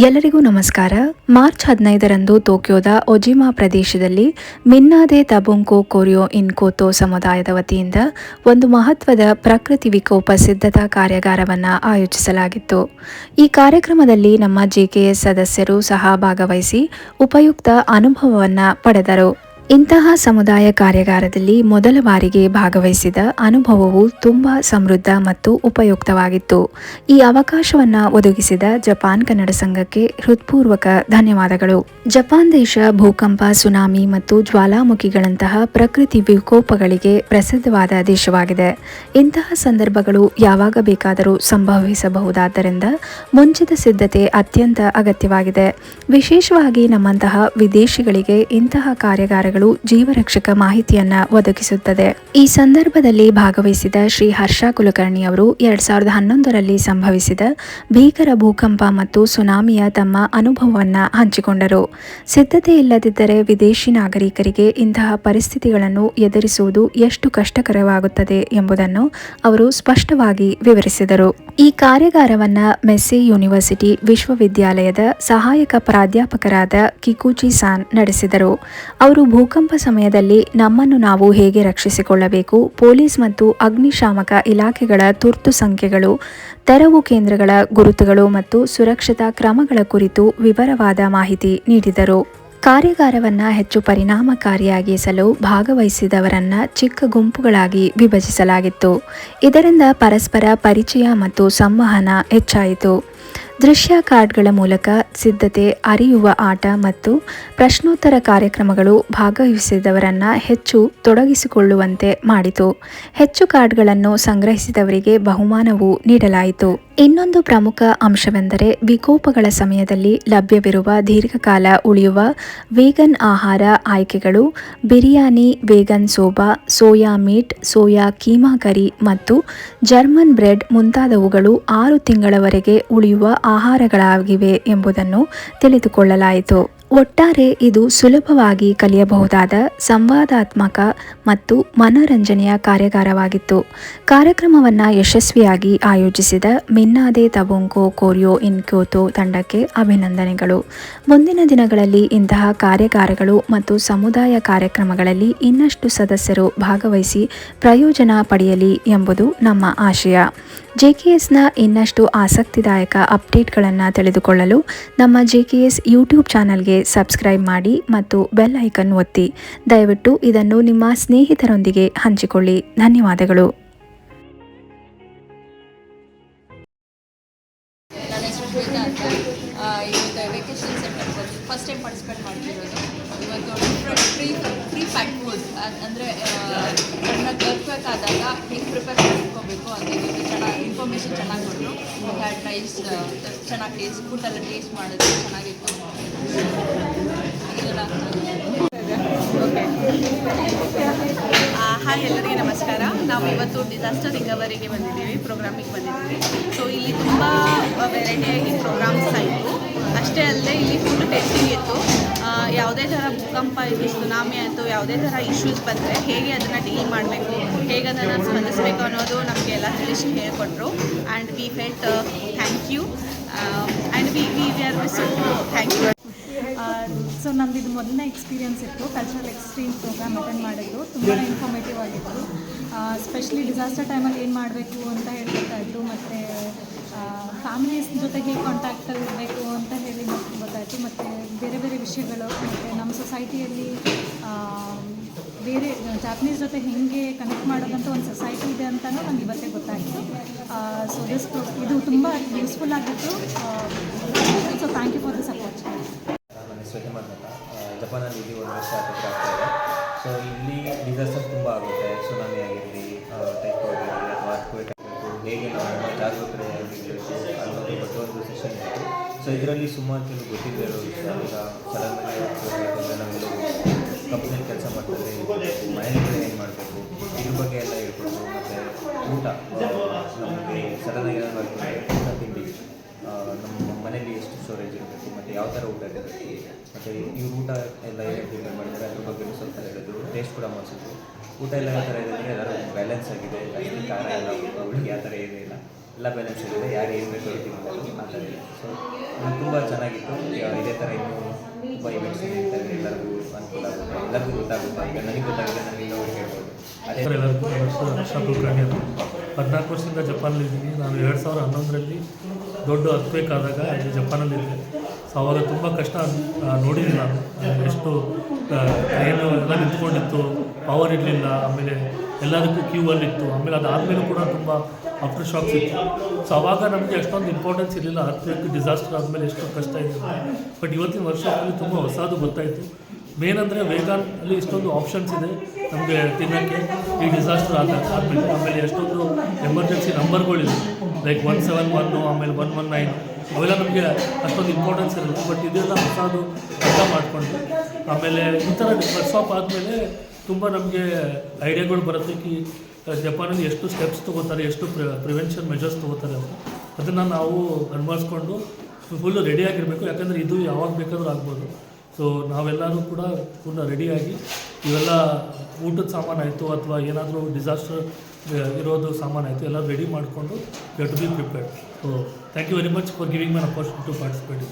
ಎಲ್ಲರಿಗೂ ನಮಸ್ಕಾರ. ಮಾರ್ಚ್ 15ರಂದು ಟೋಕಿಯೋದ ಒಜಿಮಾ ಪ್ರದೇಶದಲ್ಲಿ ಮಿನ್ನಾದೆ ತಬುಂಕೊ ಕೊರಿಯೋ ಇನ್ ಕೋತೋ ಸಮುದಾಯದ ವತಿಯಿಂದ ಒಂದು ಮಹತ್ವದ ಪ್ರಕೃತಿ ವಿಕೋಪ ಸಿದ್ಧತಾ ಕಾರ್ಯಾಗಾರವನ್ನು ಆಯೋಜಿಸಲಾಗಿತ್ತು. ಈ ಕಾರ್ಯಕ್ರಮದಲ್ಲಿ ನಮ್ಮ ಜೆಕೆಎಸ್ ಸದಸ್ಯರು ಸಹ ಭಾಗವಹಿಸಿ ಉಪಯುಕ್ತ ಅನುಭವವನ್ನು ಪಡೆದರು. ಇಂತಹ ಸಮುದಾಯ ಕಾರ್ಯಾಗಾರದಲ್ಲಿ ಮೊದಲ ಬಾರಿಗೆ ಭಾಗವಹಿಸಿದ ಅನುಭವವು ತುಂಬ ಸಮೃದ್ಧ ಮತ್ತು ಉಪಯುಕ್ತವಾಗಿತ್ತು. ಈ ಅವಕಾಶವನ್ನು ಒದಗಿಸಿದ ಜಪಾನ್ ಕನ್ನಡ ಸಂಘಕ್ಕೆ ಹೃತ್ಪೂರ್ವಕ ಧನ್ಯವಾದಗಳು. ಜಪಾನ್ ದೇಶ ಭೂಕಂಪ, ಸುನಾಮಿ ಮತ್ತು ಜ್ವಾಲಾಮುಖಿಗಳಂತಹ ಪ್ರಕೃತಿ ವಿಕೋಪಗಳಿಗೆ ಪ್ರಸಿದ್ಧವಾದ ದೇಶವಾಗಿದೆ. ಇಂತಹ ಸಂದರ್ಭಗಳು ಯಾವಾಗ ಬೇಕಾದರೂ ಸಂಭವಿಸಬಹುದಾದ್ದರಿಂದ ಮುಂಚಿತ ಸಿದ್ಧತೆ ಅತ್ಯಂತ ಅಗತ್ಯವಾಗಿದೆ. ವಿಶೇಷವಾಗಿ ನಮ್ಮಂತಹ ವಿದೇಶಿಗಳಿಗೆ ಇಂತಹ ಕಾರ್ಯಾಗಾರಗಳು ಜೀವರಕ್ಷಕ ಮಾಹಿತಿಯನ್ನ ಒದಗಿಸುತ್ತದೆ. ಈ ಸಂದರ್ಭದಲ್ಲಿ ಭಾಗವಹಿಸಿದ ಶ್ರೀ ಹರ್ಷ ಕುಲಕರ್ಣಿ ಅವರು 2011ರಲ್ಲಿ ಸಂಭವಿಸಿದ ಭೀಕರ ಭೂಕಂಪ ಮತ್ತು ಸುನಾಮಿಯ ತಮ್ಮ ಅನುಭವವನ್ನ ಹಂಚಿಕೊಂಡರು. ಸಿದ್ಧತೆ ಇಲ್ಲದಿದ್ದರೆ ವಿದೇಶಿ ನಾಗರಿಕರಿಗೆ ಇಂತಹ ಪರಿಸ್ಥಿತಿಗಳನ್ನು ಎದುರಿಸುವುದು ಎಷ್ಟು ಕಷ್ಟಕರವಾಗುತ್ತದೆ ಎಂಬುದನ್ನು ಅವರು ಸ್ಪಷ್ಟವಾಗಿ ವಿವರಿಸಿದರು. ಈ ಕಾರ್ಯಾಗಾರವನ್ನ ಮೆಸ್ಸಿ ಯೂನಿವರ್ಸಿಟಿ ವಿಶ್ವವಿದ್ಯಾಲಯದ ಸಹಾಯಕ ಪ್ರಾಧ್ಯಾಪಕರಾದ ಕಿಕುಚಿ ಸಾನ್ ನಡೆಸಿದರು. ಅವರು ಭೂಕಂಪ ಸಮಯದಲ್ಲಿ ನಮ್ಮನ್ನು ನಾವು ಹೇಗೆ ರಕ್ಷಿಸಿಕೊಳ್ಳಬೇಕು, ಪೊಲೀಸ್ ಮತ್ತು ಅಗ್ನಿಶಾಮಕ ಇಲಾಖೆಗಳ ತುರ್ತು ಸಂಖ್ಯೆಗಳು, ತೆರವು ಕೇಂದ್ರಗಳ ಗುರುತುಗಳು ಮತ್ತು ಸುರಕ್ಷತಾ ಕ್ರಮಗಳ ಕುರಿತು ವಿವರವಾದ ಮಾಹಿತಿ ನೀಡಿದರು. ಕಾರ್ಯಾಗಾರವನ್ನು ಹೆಚ್ಚು ಪರಿಣಾಮಕಾರಿಯಾಗಿಸಲು ಭಾಗವಹಿಸಿದವರನ್ನ ಚಿಕ್ಕ ಗುಂಪುಗಳಾಗಿ ವಿಭಜಿಸಲಾಗಿತ್ತು. ಇದರಿಂದ ಪರಸ್ಪರ ಪರಿಚಯ ಮತ್ತು ಸಂವಹನ ಹೆಚ್ಚಾಯಿತು. ದೃಶ್ಯ ಕಾರ್ಡ್ಗಳ ಮೂಲಕ ಸಿದ್ಧತೆ, ಅರಿಯುವ ಆಟ ಮತ್ತು ಪ್ರಶ್ನೋತ್ತರ ಕಾರ್ಯಕ್ರಮಗಳು ಭಾಗವಹಿಸಿದವರನ್ನ ಹೆಚ್ಚು ತೊಡಗಿಸಿಕೊಳ್ಳುವಂತೆ ಮಾಡಿತು. ಹೆಚ್ಚು ಕಾರ್ಡ್ಗಳನ್ನು ಸಂಗ್ರಹಿಸಿದವರಿಗೆ ಬಹುಮಾನವೂ ನೀಡಲಾಯಿತು. ಇನ್ನೊಂದು ಪ್ರಮುಖ ಅಂಶವೆಂದರೆ ವಿಕೋಪಗಳ ಸಮಯದಲ್ಲಿ ಲಭ್ಯವಿರುವ ದೀರ್ಘಕಾಲ ಉಳಿಯುವ ವೇಗನ್ ಆಹಾರ ಆಯ್ಕೆಗಳು. Biryani, vegan soba, soya meat, soya keema curry ಮತ್ತು ಜರ್ಮನ್ ಬ್ರೆಡ್ ಮುಂತಾದವುಗಳು 6 ತಿಂಗಳವರೆಗೆ ಉಳಿಯುವ ಆಹಾರಗಳಾಗಿವೆ ಎಂಬುದನ್ನು ತಿಳಿದುಕೊಳ್ಳಲಾಯಿತು. ಒಟ್ಟಾರೆ ಇದು ಸುಲಭವಾಗಿ ಕಲಿಯಬಹುದಾದ ಸಂವಾದಾತ್ಮಕ ಮತ್ತು ಮನರಂಜನೆಯ ಕಾರ್ಯಾಗಾರವಾಗಿತ್ತು. ಕಾರ್ಯಕ್ರಮವನ್ನು ಯಶಸ್ವಿಯಾಗಿ ಆಯೋಜಿಸಿದ ಮಿನ್ನಾದೆ ತಬುಂಕೊ ಕೊರಿಯೋ ಇನ್ ಕ್ಯೋತೋ ತಂಡಕ್ಕೆ ಅಭಿನಂದನೆಗಳು. ಮುಂದಿನ ದಿನಗಳಲ್ಲಿ ಇಂತಹ ಕಾರ್ಯಾಗಾರಗಳು ಮತ್ತು ಸಮುದಾಯ ಕಾರ್ಯಕ್ರಮಗಳಲ್ಲಿ ಇನ್ನಷ್ಟು ಸದಸ್ಯರು ಭಾಗವಹಿಸಿ ಪ್ರಯೋಜನ ಪಡೆಯಲಿ ಎಂಬುದು ನಮ್ಮ ಆಶಯ. ಜೆಕೆಎಸ್ನ ಇನ್ನಷ್ಟು ಆಸಕ್ತಿದಾಯಕ ಅಪ್ಡೇಟ್ಗಳನ್ನು ತಿಳಿದುಕೊಳ್ಳಲು ನಮ್ಮ ಜೆಕೆಎಸ್ ಯೂಟ್ಯೂಬ್ ಚಾನಲ್ಗೆ ಸಬ್ಸ್ಕ್ರೈಬ್ ಮಾಡಿ ಮತ್ತು ಬೆಲ್ ಐಕನ್ ಒತ್ತಿ. ದಯವಿಟ್ಟು ಇದನ್ನು ನಿಮ್ಮ ಸ್ನೇಹಿತರೊಂದಿಗೆ ಹಂಚಿಕೊಳ್ಳಿ. ಧನ್ಯವಾದಗಳು. Vacation centre first time participate ಮಾಡ್ತಿರೋದು. ಇವತ್ತು ಫ್ರೀ ಪ್ಯಾಕ್ ಫುಡ್ ಅಂದರೆ ಸಣ್ಣಗೆ ಬರ್ಬೇಕಾದಾಗ ಹೇಗೆ ಪ್ರಿಪೇರ್ ಮಾಡ್ಕೋಬೇಕು ಅಂತ ಇವತ್ತು ಚೆನ್ನಾಗಿ ಇನ್ಫಾರ್ಮೇಷನ್ ಚೆನ್ನಾಗಿ ಕೊಟ್ಟರು. ರೈಸ್ ಚೆನ್ನಾಗಿ ಟೇಸ್ಟ್, ಫುಡ್ಡೆಲ್ಲ ಟೇಸ್ಟ್ ಮಾಡಿದ್ರು ಚೆನ್ನಾಗಿತ್ತು. ಹಾಯ್, ಎಲ್ಲರಿಗೆ ನಮಸ್ಕಾರ. ನಾವು ಇವತ್ತು ಡಿಸಾಸ್ಟರ್ ರಿಕವರಿಗೆ ಬಂದಿದ್ದೀವಿ, ಪ್ರೋಗ್ರಾಮಿಗೆ ಬಂದಿದ್ದೀವಿ. ಸೊ ಇಲ್ಲಿ ತುಂಬ ವೆರೈಟಿಯಾಗಿ ಪ್ರೋಗ್ರಾಮ್ಸ್ ಆಯಿತು. ಅಷ್ಟೇ ಅಲ್ಲದೆ ಇಲ್ಲಿ ಫುಡ್ ಟೇಸ್ಟಿಂಗ್ ಇತ್ತು. ಯಾವುದೇ ಥರ ಭೂಕಂಪ ಆಯಿತು, ಸುನಾಮಿ ಆಯಿತು, ಯಾವುದೇ ಥರ ಇಶ್ಯೂಸ್ ಬಂದರೆ ಹೇಗೆ ಅದನ್ನು ಡೀಲ್ ಮಾಡಬೇಕು, ಹೇಗೆ ಅದನ್ನು ಸ್ಪಂದಿಸಬೇಕು ಅನ್ನೋದು ನಮಗೆ ಎಲ್ಲ ತಿಳಿಸಿ ಹೇಳಿಕೊಟ್ರು. And we felt thank you and we are so thank you. So ನಮ್ಮದು ಇದು ಮೊದಲನೇ ಎಕ್ಸ್ಪೀರಿಯನ್ಸ್ ಇತ್ತು. ಕಲ್ಚರಲ್ ಎಕ್ಸ್ಚೇಂಜ್ ಪ್ರೋಗ್ರಾಮ್ ಅಟೆಂಡ್ ಮಾಡಿದ್ದು ತುಂಬಾ ಇನ್ಫಾರ್ಮೇಟಿವ್ ಆಗಿತ್ತು. ಸ್ಪೆಷಲಿ ಡಿಸಾಸ್ಟರ್ ಟೈಮಲ್ಲಿ ಏನು ಮಾಡಬೇಕು ಅಂತ ಹೇಳ್ಕೊತಾಯಿದ್ರು. ಮತ್ತು ಫ್ಯಾಮಿಲೀಸ್ ಜೊತೆ ಹೇಗೆ ಕಾಂಟ್ಯಾಕ್ಟಲ್ಲಿ ಇರಬೇಕು ಅಂತ ಹೇಳಿ ಗೊತ್ತಾಯಿತು. ಮತ್ತು ಬೇರೆ ಬೇರೆ ವಿಷಯಗಳು, ಮತ್ತು ನಮ್ಮ ಸೊಸೈಟಿಯಲ್ಲಿ ಬೇರೆ ಜಾಪನೀಸ್ ಜೊತೆ ಹೇಗೆ ಕನೆಕ್ಟ್ ಮಾಡೋದಂತ ಒಂದು ಸೊಸೈಟಿ ಇದೆ ಅಂತಲೂ ನಂಗೆ ಇವತ್ತೇ ಗೊತ್ತಾಯಿತು. ಸೊ ಇದು ತುಂಬ ಯೂಸ್ಫುಲ್ ಆಗಿತ್ತು. So thank you for the support. ಜಪಾನಲ್ಲಿ ಇಲ್ಲಿ 1 ವರ್ಷ ಆಗ್ತಾ ಇದೆ. ಸೊ ಇಲ್ಲಿ ಡಿಸಾಸ್ಟರ್ಸ್ ತುಂಬ ಆಗುತ್ತೆ. ಸುನಾಮಿ ಆಗಿರಲಿ, ಟೈಫಾಯ್ಡ್ ಆಗಿರಲಿ ಅಥವಾ ಅರ್ಥಕ್ವೇಕ್ ಆಗಿರಬೇಕು, ಹೇಗೆ ನಾವು ಜಾಗರೂಕತೆಯಾಗಿರಬೇಕು ಅನ್ನೋದ್ರ ಬಗ್ಗೆ ಒಂದು ಸೆಷನ್ ಇತ್ತು. ಸೊ ಇದರಲ್ಲಿ ಸುಮಾರು ಕೆಲವು ಗೊತ್ತಿಲ್ಲದೆ ಇರೋ ವಿಷಯ. ಈಗ ಸಡನ್ನಾಗಿ ಹೋಗಬೇಕಂದ್ರೆ ನಾವೆಲ್ಲ ಕಂಪ್ನಿಯಲ್ಲಿ ಕೆಲಸ ಮಾಡ್ತಾರೆ, ಮನೆಯಲ್ಲಿ ಏನು ಮಾಡಬೇಕು, ಇದ್ರ ಬಗ್ಗೆ ಎಲ್ಲ ಹೇಳ್ಕೊಡ್ತು. ಮತ್ತು ಊಟ, ನಮಗೆ ಸಡನ್ನಾಗಿ ಏನಾದರೂ ಆಗ್ತದೆ, ಊಟ ತಿಂಡಿ, ನಮ್ಮ ಮನೇಲಿ ಎಷ್ಟು ಸ್ಟೋರೇಜ್ ಇರಬೇಕು ಮತ್ತು ಯಾವ ಥರ ಊಟ ಇರಬೇಕು, ಮತ್ತು ಇವ್ರು ಊಟ ಎಲ್ಲ ಏನೇನು ಪ್ರಿಪೇರ್ ಮಾಡಿದ್ದಾರೆ ಅದ್ರ ಬಗ್ಗೆ ಸ್ವಲ್ಪ ಹೇಳಿದ್ರು. ಟೇಸ್ಟ್ ಕೂಡ ಮಾಡಿಸಿದ್ರು. ಊಟ ಎಲ್ಲ ಯಾವ ಥರ ಇದೆ ಅಂದರೆ ಎಲ್ಲರೂ ಬ್ಯಾಲೆನ್ಸ್ ಆಗಿದೆ. ಜಾಸ್ತಿ ಖಾರ ಎಲ್ಲ ಹುಳಿ ಆ ಥರ ಏನೂ ಇಲ್ಲ, ಎಲ್ಲ ಬ್ಯಾಲೆನ್ಸ್ ಆಗಿದೆ. ಯಾರು ಏನು ಬೇಕು ಹೇಳ್ತಿಲ್ಲ ಆ ಥರ ಇದೆ. ಸೊ ತುಂಬ ಚೆನ್ನಾಗಿತ್ತು. ಇದೇ ಥರ ಇನ್ನೂ ತುಂಬ ಇವೆಂಟ್ಸ್ ನಡೀತಾರೆ, ಎಲ್ಲರಿಗೂ ಅನುಕೂಲ ಆಗುತ್ತೆ, ಎಲ್ಲರಿಗೂ ಗೊತ್ತಾಗುತ್ತೆ. ಈಗ ನನಗೆ ಗೊತ್ತಾಗಿದೆ, ನಾನು ಇನ್ನೊಬ್ರಿಗೆ ಹೇಳ್ಬೋದು. ಅದೇ ಎಲ್ಲರಿಗೂ ಹರ್ಷ ಕುಲಕರ್ಣಿ ಅಂತ 14 ವರ್ಷದಿಂದ ಜಪಾನಲ್ಲಿದ್ದೀನಿ. ನಾನು 2011ರಲ್ಲಿ ದೊಡ್ಡ ಅರ್ಥಕ್ವೇಕ್ ಆದಾಗ ಇಲ್ಲಿ ಜಪಾನಲ್ಲಿದ್ದೆ. ಸೊ ಆವಾಗ ತುಂಬ ಕಷ್ಟ ನೋಡಿದ್ದೀನಿ ನಾನು. ಎಷ್ಟು ಟ್ರೈನು ಎಲ್ಲ ನಿಂತ್ಕೊಂಡಿತ್ತು, ಪವರ್ ಇರಲಿಲ್ಲ, ಆಮೇಲೆ ಎಲ್ಲದಕ್ಕೂ ಕ್ಯೂವಲ್ಲಿತ್ತು. ಆಮೇಲೆ ಅದಾದಮೇಲೂ ಕೂಡ ತುಂಬ ಆಫ್ಟರ್ ಶಾಕ್ಸ್ ಇತ್ತು. ಸೊ ಆವಾಗ ನಮಗೆ ಅಷ್ಟೊಂದು ಇಂಪಾರ್ಟೆನ್ಸ್ ಇರಲಿಲ್ಲ ಅರ್ಥಕ್ವೇಕ್ ಡಿಸಾಸ್ಟರ್ ಆದಮೇಲೆ ಎಷ್ಟು ಕಷ್ಟ ಇದೆ. ಬಟ್ ಇವತ್ತಿನ ವರ್ಷದಲ್ಲಿ ತುಂಬ ಹೊಸದು ಗೊತ್ತಾಯಿತು. ಮೇನ್ ಅಂದರೆ ವೇಗಾನಲ್ಲಿ ಇಷ್ಟೊಂದು ಆಪ್ಷನ್ಸ್ ಇದೆ ನಮಗೆ ತಿನ್ನೋಕ್ಕೆ ಈ ಡಿಸಾಸ್ಟರ್ ಆದಮೇಲೆ. ಆಮೇಲೆ ಎಷ್ಟೊಂದು ಎಮರ್ಜೆನ್ಸಿ ನಂಬರ್ಗಳಿದೆ, ಲೈಕ್ 171, ಆಮೇಲೆ 119. ಅವೆಲ್ಲ ನಮಗೆ ಅಷ್ಟೊಂದು ಇಂಪಾರ್ಟೆನ್ಸ್ ಇರಲ್ಲ. ಬಟ್ ಇದೆಲ್ಲ ಹೊಸದು ಅರ್ಥ ಮಾಡಿಕೊಂಡು ಆಮೇಲೆ ಈ ಥರ ವರ್ಕ್ಶಾಪ್ ಆದಮೇಲೆ ತುಂಬ ನಮಗೆ ಐಡಿಯಾಗಳು ಬರುತ್ತೆ ಕಿ ಜಪಾನಲ್ಲಿ ಎಷ್ಟು ಸ್ಟೆಪ್ಸ್ ತೊಗೋತಾರೆ, ಎಷ್ಟು ಪ್ರಿವೆನ್ಷನ್ ಮೆಜರ್ಸ್ ತೊಗೋತಾರೆ ಅಂತ. ಅದನ್ನು ನಾವು ಅನುಭವಿಸ್ಕೊಂಡು ಫುಲ್ಲು ರೆಡಿಯಾಗಿರಬೇಕು. ಯಾಕಂದರೆ ಇದು ಯಾವಾಗ ಬೇಕಾದರೂ ಆಗ್ಬೋದು. ಸೊ ನಾವೆಲ್ಲರೂ ಕೂಡ ಪೂರ್ಣ ರೆಡಿಯಾಗಿ ಇವೆಲ್ಲ ಊಟದ ಸಾಮಾನಾಯಿತು ಅಥವಾ ಏನಾದರೂ ಡಿಸಾಸ್ಟರ್ ಇರೋದು ಸಾಮಾನಾಯಿತು ಎಲ್ಲ ರೆಡಿ ಮಾಡಿಕೊಂಡು you to be prepared. So thank you very much for giving my opportunity to participate.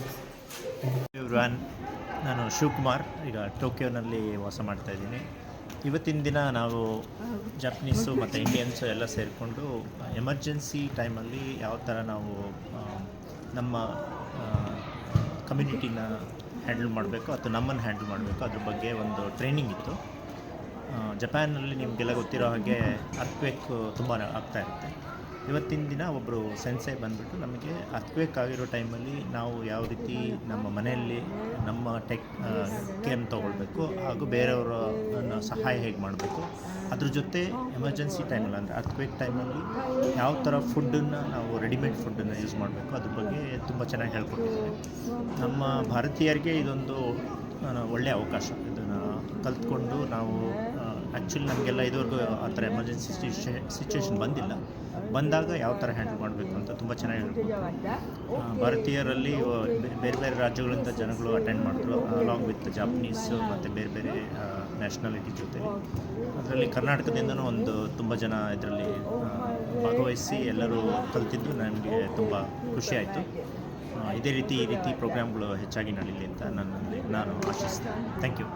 Everyone, ನಾನು ಶಿವಕುಮಾರ್, ಈಗ ಟೋಕಿಯೋನಲ್ಲಿ ವಾಸ ಮಾಡ್ತಾಯಿದ್ದೀನಿ. ಇವತ್ತಿನ ದಿನ ನಾವು ಜಪನೀಸು ಮತ್ತು ಇಂಡಿಯನ್ಸು ಎಲ್ಲ ಸೇರಿಕೊಂಡು ಎಮರ್ಜೆನ್ಸಿ ಟೈಮಲ್ಲಿ ಯಾವ ಥರ ನಾವು ನಮ್ಮ ಕಮ್ಯುನಿಟಿನ ಹ್ಯಾಂಡಲ್ ಮಾಡಬೇಕು ಅಥವಾ ನಮ್ಮನ್ನು ಹ್ಯಾಂಡಲ್ ಮಾಡಬೇಕು ಅದ್ರ ಬಗ್ಗೆ ಒಂದು ಟ್ರೈನಿಂಗ್ ಇತ್ತು. ಜಪಾನಲ್ಲಿ ನಿಮಗೆಲ್ಲ ಗೊತ್ತಿರೋ ಹಾಗೆ ಅರ್ಥಕ್ವೇಕ್ ತುಂಬ ಆಗ್ತಾಯಿರುತ್ತೆ. ಇವತ್ತಿನ ದಿನ ಒಬ್ಬರು ಸೆನ್ಸೈ ಬಂದುಬಿಟ್ಟು ನಮಗೆ ಅರ್ಥಕ್ವೇಕ್ ಆಗಿರೋ ಟೈಮಲ್ಲಿ ನಾವು ಯಾವ ರೀತಿ ನಮ್ಮ ಮನೆಯಲ್ಲಿ ನಮ್ಮ ಕೇರ್ನ ತೊಗೊಳ್ಬೇಕು ಹಾಗೂ ಬೇರೆಯವರ ಸಹಾಯ ಹೇಗೆ ಮಾಡಬೇಕು, ಅದ್ರ ಜೊತೆ ಎಮರ್ಜೆನ್ಸಿ ಟೈಮಲ್ಲಿ ಅಂದರೆ ಅರ್ಥಕ್ವೇಕ್ ಟೈಮಲ್ಲಿ ಯಾವ ಥರ ಫುಡ್ಡನ್ನು ನಾವು ರೆಡಿಮೇಡ್ ಫುಡ್ಡನ್ನು ಯೂಸ್ ಮಾಡಬೇಕು ಅದ್ರ ಬಗ್ಗೆ ತುಂಬ ಚೆನ್ನಾಗಿ ಹೇಳ್ಕೊಟ್ಟಿದ್ದಾರೆ. ನಮ್ಮ ಭಾರತೀಯರಿಗೆ ಇದೊಂದು ಒಳ್ಳೆಯ ಅವಕಾಶ. ಇದನ್ನು ಕಲ್ತ್ಕೊಂಡು ನಾವು ಆ್ಯಕ್ಚುಲಿ ನಮಗೆಲ್ಲ ಇದುವರೆಗೂ ಆ ಥರ ಎಮರ್ಜೆನ್ಸಿ ಸಿಚುವೇಶನ್ ಬಂದಾಗ ಯಾವ ಥರ ಹ್ಯಾಂಡಲ್ ಮಾಡಬೇಕು ಅಂತ ತುಂಬ ಚೆನ್ನಾಗಿ ಹೇಳ್ಕೊಡ್ತಾರೆ. ಭಾರತೀಯರಲ್ಲಿ ಬೇರೆ ಬೇರೆ ರಾಜ್ಯಗಳಿಂದ ಜನಗಳು ಅಟೆಂಡ್ ಮಾಡಿದ್ರು, ಅಲಾಂಗ್ ವಿತ್ ಜಾಪನೀಸು ಮತ್ತು ಬೇರೆ ಬೇರೆ ನ್ಯಾಷನಾಲಿಟಿ ಜೊತೆ. ಅದರಲ್ಲಿ ಕರ್ನಾಟಕದಿಂದನೂ ತುಂಬ ಜನ ಇದರಲ್ಲಿ ಭಾಗವಹಿಸಿ ಎಲ್ಲರೂ ಕಲ್ತಿದ್ದು ನನಗೆ ತುಂಬ ಖುಷಿಯಾಯಿತು. ಈ ರೀತಿ ಪ್ರೋಗ್ರಾಮ್ಗಳು ಹೆಚ್ಚಾಗಿ ನಡೀಲಿ ಅಂತ ನಾನು ಆಶಿಸ್ತೇನೆ. Thank you.